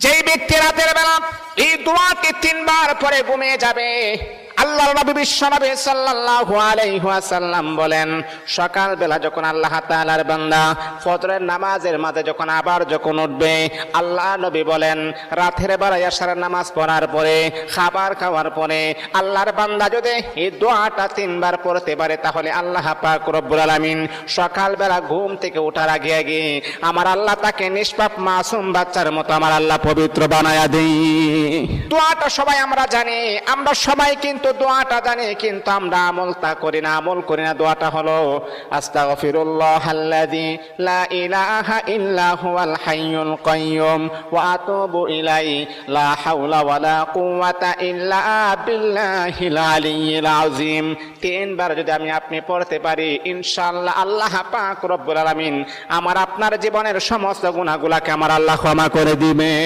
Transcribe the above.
যেই ব্যক্তি রাতের বেলা এই দোয়াটি 3 বার পরে ঘুমিয়ে যাবে, আল্লাহর নবী বিশ্বনবী সাল্লাল্লাহু আলাইহি ওয়াসাল্লাম বলেন, সকাল বেলা যখন আল্লাহ তাআলার বান্দা ফজরের নামাজের মাঝে যখন উঠবে, আল্লাহ নবী বলেন রাতের বেলা এশারের নামাজ পড়ার পরে, খাবার খাওয়ার পরে আল্লাহর বান্দা যদি এই দোয়াটা 3 বার পড়তে পারে, তাহলে আল্লাহ পাক রব্বুল আলামিন সকাল বেলা ঘুম থেকে ওঠার আগে আগে আমার আল্লাহ তাকে নিষ্পাপ মাসুম বাচ্চার মতো আমার আল্লাহ পবিত্র বানায়া দেই। দোয়াটা সবাই আমরা জানি, আমরা সবাই কিন্তু দোয়াটা জানি, কিন্তু আমরা আমল করি না। দোয়াটা হলো আস্তাগফিরুল্লাহাল্লাযী লা ইলাহা ইল্লা হুয়াল হাইয়ুল কাইয়্যুম ওয়া আতুবু ইলাইহি লা হাওলা ওয়ালা কুওয়াতা ইল্লা বিল্লাহিল আলিয়্যিল আযীম। 3 বার যদি আপনি পড়তে পারি, ইনশাআল্লাহ আল্লাহ পাক রব্বুল আলামিন আমার আপনার জীবনের সমস্ত গুনাহগুলোকে আমার আল্লাহ ক্ষমা করে দিবে।